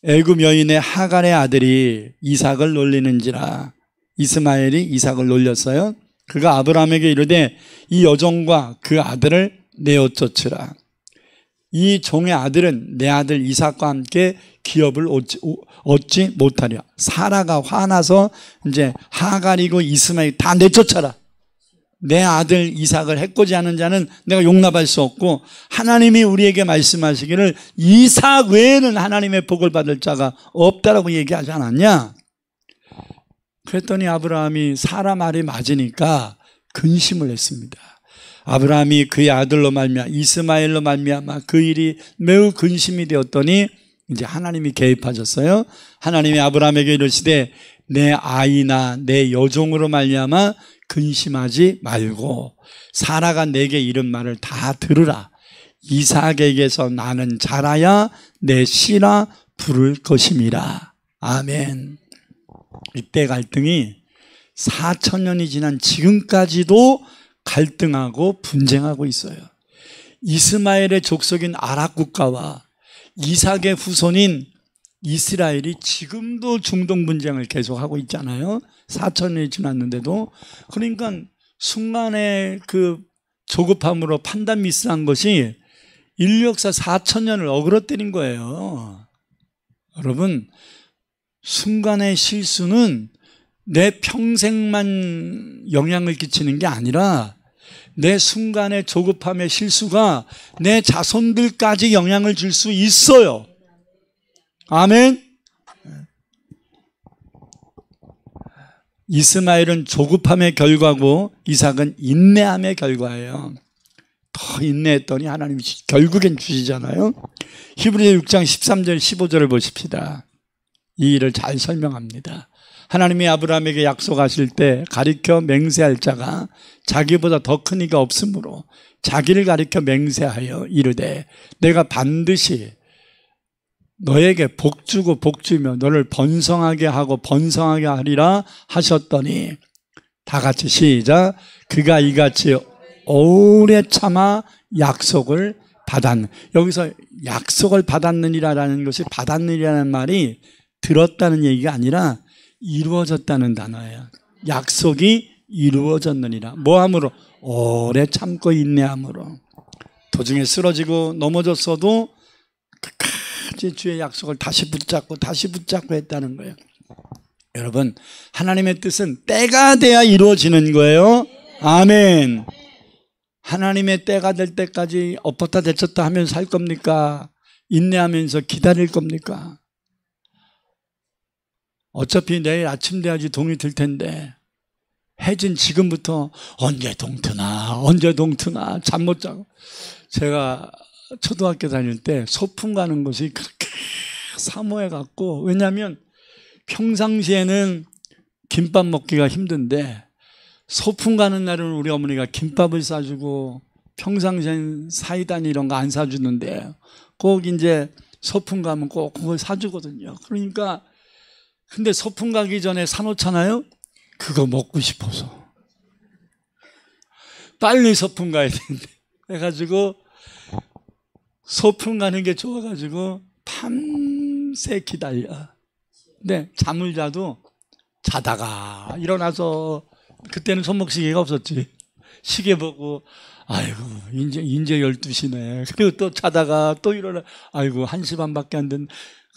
애굽 여인의 하갈의 아들이 이삭을 놀리는지라. 이스마엘이 이삭을 놀렸어요. 그가 아브라함에게 이르되 이 여종과 그 아들을 내어 쫓으라. 이 종의 아들은 내 아들 이삭과 함께 기업을 얻지 못하려. 사라가 화나서 이제 하갈이고 이스마엘 다 내쫓아라. 내 아들 이삭을 해코지 하는 자는 내가 용납할 수 없고 하나님이 우리에게 말씀하시기를 이삭 외에는 하나님의 복을 받을 자가 없다라고 얘기하지 않았냐? 그랬더니 아브라함이 사라 말이 맞으니까 근심을 했습니다. 아브라함이 그의 아들로 말미암아 이스마엘로 말미암아 그 일이 매우 근심이 되었더니 이제 하나님이 개입하셨어요. 하나님이 아브라함에게 이르시되 내 아이나 내 여종으로 말미암아 근심하지 말고 사라가 내게 이른 말을 다 들으라. 이삭에게서 나는 자라야 내 씨라 부를 것임이라. 아멘. 이때 갈등이 4,000년이 지난 지금까지도 갈등하고 분쟁하고 있어요. 이스마엘의 족속인 아랍 국가와 이삭의 후손인 이스라엘이 지금도 중동 분쟁을 계속하고 있잖아요. 4,000년이 지났는데도. 그러니까 순간의 그 조급함으로 판단 미스한 것이 인류 역사 4,000년을 어그러뜨린 거예요. 여러분, 순간의 실수는 내 평생만 영향을 끼치는 게 아니라 내 순간의 조급함의 실수가 내 자손들까지 영향을 줄 수 있어요. 아멘. 이스마엘은 조급함의 결과고 이삭은 인내함의 결과예요. 더 인내했더니 하나님이 결국엔 주시잖아요. 히브리서 6장 13절 15절을 보십시다. 이 일을 잘 설명합니다. 하나님이 아브라함에게 약속하실 때 가리켜 맹세할 자가 자기보다 더 큰 이가 없으므로 자기를 가리켜 맹세하여 이르되 내가 반드시 너에게 복주고 복주며 너를 번성하게 하고 번성하게 하리라 하셨더니 다 같이 시작. 그가 이같이 오래 참아 약속을 받았는. 여기서 약속을 받았느니라는 것이 받았느니라는 말이 들었다는 얘기가 아니라 이루어졌다는 단어예요. 약속이 이루어졌느니라. 뭐함으로? 오래 참고 인내함으로. 도중에 쓰러지고 넘어졌어도 끝까지 주의 약속을 다시 붙잡고 했다는 거예요. 여러분, 하나님의 뜻은 때가 돼야 이루어지는 거예요. 아멘. 하나님의 때가 될 때까지 엎었다 대쳤다 하면서 살 겁니까? 인내하면서 기다릴 겁니까? 어차피 내일 아침 돼야지 동이 들 텐데 해진 지금부터 언제 동트나 잠 못 자고. 제가 초등학교 다닐 때 소풍 가는 것이 그렇게 사모해 갖고, 왜냐하면 평상시에는 김밥 먹기가 힘든데 소풍 가는 날은 우리 어머니가 김밥을 싸주고, 평상시엔 사이다니 이런 거 안 사주는데 꼭 이제 소풍 가면 꼭 그걸 사주거든요. 그러니까 근데 소풍 가기 전에 사놓잖아요. 그거 먹고 싶어서 빨리 소풍 가야 되는데, 그래가지고 소풍 가는 게 좋아가지고 밤새 기다려. 근데 잠을 자다가 일어나서, 그때는 손목시계가 없었지, 시계 보고 아이고 이제 12시네. 그리고 또 자다가 또 일어나, 아이고 1시 반밖에 안 된.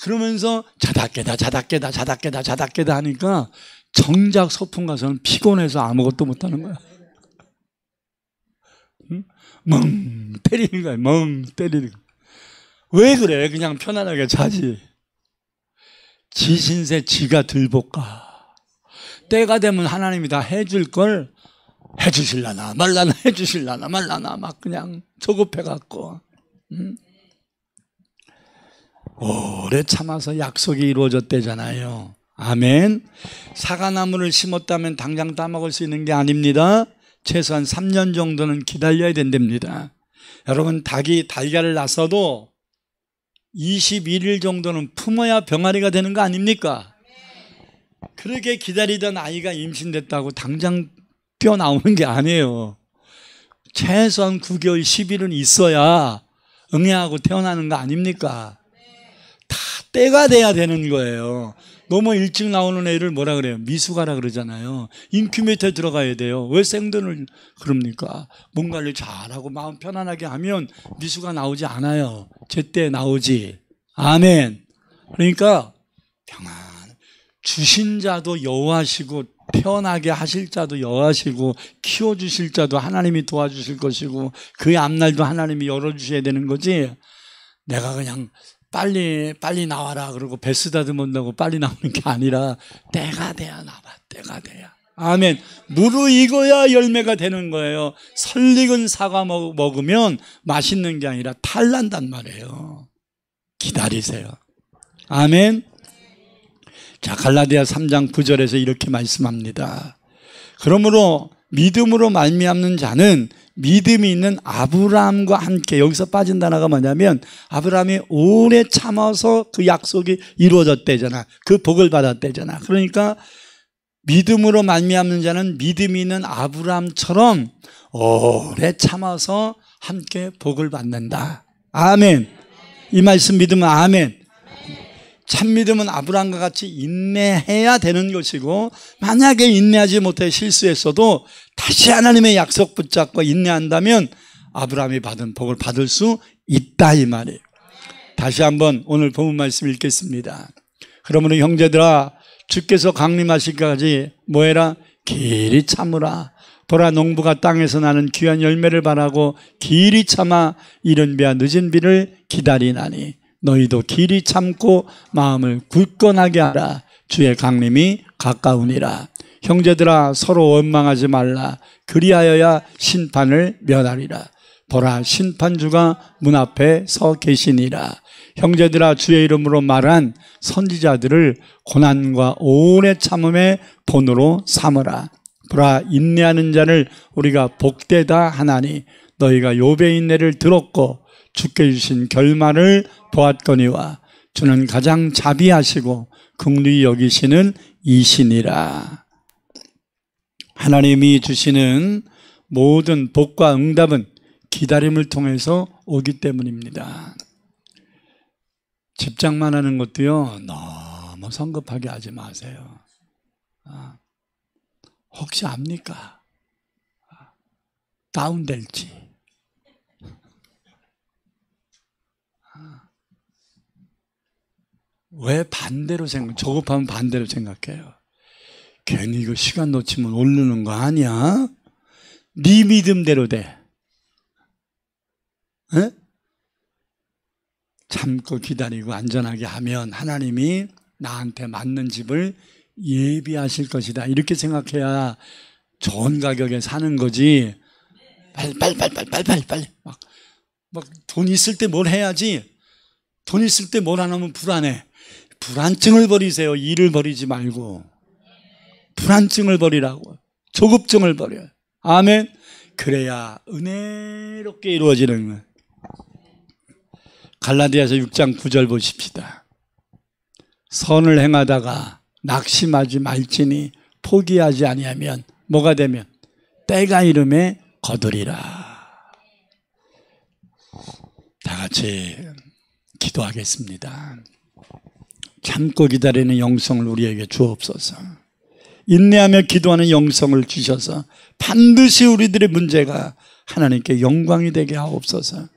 그러면서 자다 깨다 하니까 정작 소풍 가서는 피곤해서 아무것도 못하는 거야. 응? 멍 때리는 거야. 왜 그래? 그냥 편안하게 자지. 지 신세 지가 들볶아. 때가 되면 하나님이 다 해줄 걸 해주실라나 말라나 막 그냥 조급해갖고. 응? 오래 참아서 약속이 이루어졌대잖아요. 아멘. 사과나무를 심었다면 당장 따먹을 수 있는 게 아닙니다. 최소한 3년 정도는 기다려야 된답니다. 여러분, 닭이 달걀을 낳아도 21일 정도는 품어야 병아리가 되는 거 아닙니까? 그렇게 기다리던 아이가 임신됐다고 당장 뛰어나오는 게 아니에요. 최소한 9개월, 10일은 있어야 응애하고 태어나는 거 아닙니까? 다 때가 돼야 되는 거예요. 너무 일찍 나오는 애를 뭐라 그래요? 미숙아라 그러잖아요. 인큐베이터에 들어가야 돼요. 왜 생돈을 그럽니까? 몸 관리 잘하고 마음 편안하게 하면 미숙아 나오지 않아요. 제때 나오지. 아멘. 그러니까 평안. 주신 자도 여호와시고 태어나게 하실 자도 여호와시고 키워주실 자도 하나님이 도와주실 것이고 그 앞날도 하나님이 열어주셔야 되는 거지. 내가 그냥 빨리 나와라 그러고 배 쓰다듬는다고 빨리 나오는 게 아니라 때가 돼야 나와. 때가 돼야. 아멘. 무르익어야 열매가 되는 거예요. 설익은 사과 먹으면 맛있는 게 아니라 탈난단 말이에요. 기다리세요. 아멘. 자, 갈라디아 3장 9절에서 이렇게 말씀합니다. 그러므로 믿음으로 말미암는 자는 믿음이 있는 아브라함과 함께, 여기서 빠진 단어가 뭐냐면 아브라함이 오래 참아서 그 약속이 이루어졌대잖아. 그 복을 받았대잖아. 그러니까 믿음으로 말미암는 자는 믿음이 있는 아브라함처럼 오래 참아서 함께 복을 받는다. 아멘. 이 말씀 믿으면 아멘. 참 믿음은 아브라함과 같이 인내해야 되는 것이고, 만약에 인내하지 못해 실수했어도 다시 하나님의 약속 붙잡고 인내한다면 아브라함이 받은 복을 받을 수 있다, 이 말이에요. 다시 한번 오늘 본문 말씀 읽겠습니다. 그러므로 형제들아, 주께서 강림하시기까지 뭐해라? 길이 참으라. 보라, 농부가 땅에서 나는 귀한 열매를 바라고 길이 참아 이른 비와 늦은 비를 기다리나니 너희도 길이 참고 마음을 굳건하게 하라. 주의 강림이 가까우니라. 형제들아, 서로 원망하지 말라. 그리하여야 심판을 면하리라. 보라, 심판주가 문 앞에 서 계시니라. 형제들아, 주의 이름으로 말한 선지자들을 고난과 오래 참음의 본으로 삼으라. 보라, 인내하는 자를 우리가 복되다 하나니 너희가 욥의 인내를 들었고 주께 주신 결말을 보았거니와 주는 가장 자비하시고 긍휼히 여기시는 이시니라. 하나님이 주시는 모든 복과 응답은 기다림을 통해서 오기 때문입니다. 집장만 하는 것도요, 너무 성급하게 하지 마세요. 혹시 압니까? 다운될지. 왜 반대로 조급하면 반대로 생각해요? 괜히 이거 시간 놓치면 오르는 거 아니야? 네 믿음대로 돼. 에? 참고 기다리고 안전하게 하면 하나님이 나한테 맞는 집을 예비하실 것이다. 이렇게 생각해야 좋은 가격에 사는 거지. 빨리. 막 돈 있을 때 뭘 해야지. 돈 있을 때 뭘 안 하면 불안해. 불안증을 버리세요. 일을 버리지 말고. 불안증을 버리라고. 조급증을 버려요. 아멘. 그래야 은혜롭게 이루어지는 거예요. 갈라디아서 6장 9절 보십시다. 선을 행하다가 낙심하지 말지니 포기하지 아니하면 뭐가 되면 때가 이름에 거두리라. 다 같이 기도하겠습니다. 참고 기다리는 영성을 우리에게 주옵소서. 인내하며 기도하는 영성을 주셔서 반드시 우리들의 문제가 하나님께 영광이 되게 하옵소서.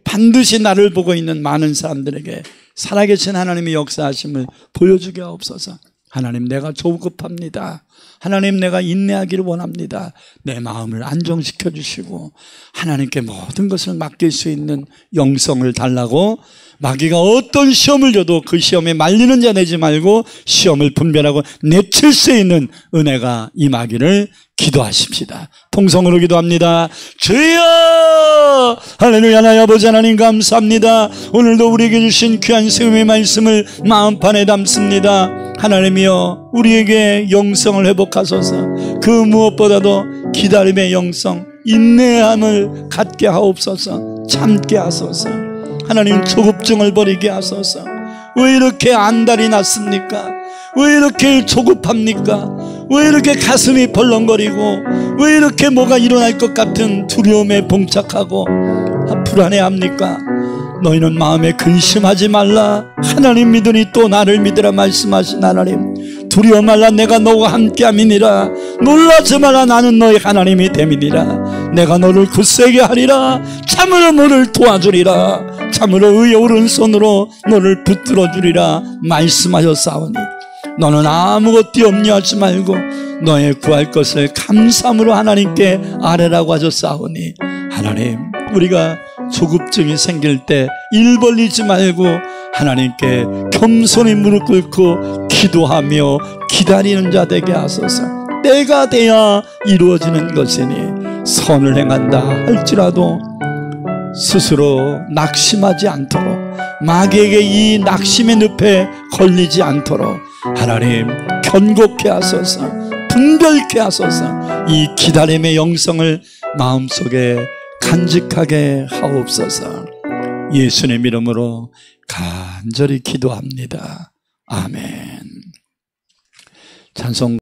반드시 나를 보고 있는 많은 사람들에게 살아계신 하나님의 역사하심을 보여주게 하옵소서. 하나님, 내가 조급합니다. 하나님, 내가 인내하기를 원합니다. 내 마음을 안정시켜 주시고 하나님께 모든 것을 맡길 수 있는 영성을 달라고, 마귀가 어떤 시험을 줘도 그 시험에 말리는 자 되지 말고 시험을 분별하고 내칠 수 있는 은혜가 임하기를 기도하십시다. 통성으로 기도합니다. 주여! 할렐루야. 나의 아버지 하나님 감사합니다. 오늘도 우리에게 주신 귀한 생명의 말씀을 마음판에 담습니다. 하나님이여, 우리에게 영성을 회복하소서. 그 무엇보다도 기다림의 영성, 인내함을 갖게 하옵소서. 참게 하소서. 하나님, 조급증을 버리게 하소서. 왜 이렇게 안달이 났습니까? 왜 이렇게 조급합니까? 왜 이렇게 가슴이 벌렁거리고 왜 이렇게 뭐가 일어날 것 같은 두려움에 봉착하고 불안해합니까? 너희는 마음에 근심하지 말라. 하나님 믿으니 또 나를 믿으라 말씀하신 하나님. 두려워 말라. 내가 너와 함께함이니라. 놀라지 말라. 나는 너희 하나님이 됨이니라. 내가 너를 굳세게 하리라. 참으로 너를 도와주리라. 참으로 의의 오른손으로 너를 붙들어 주리라 말씀하셨사오니, 너는 아무것도 염려하지 말고 너의 구할 것을 감사함으로 하나님께 아뢰라고 하셨사오니, 하나님, 우리가 조급증이 생길 때 일 벌리지 말고 하나님께 겸손히 무릎 꿇고 기도하며 기다리는 자 되게 하소서. 때가 돼야 이루어지는 것이니 선을 행한다 할지라도 스스로 낙심하지 않도록, 마귀에게 이 낙심의 늪에 걸리지 않도록 하나님 견고케 하소서. 분별케 하소서. 이 기다림의 영성을 마음속에 간직하게 하옵소서. 예수님 이름으로 간절히 기도합니다. 아멘. 찬송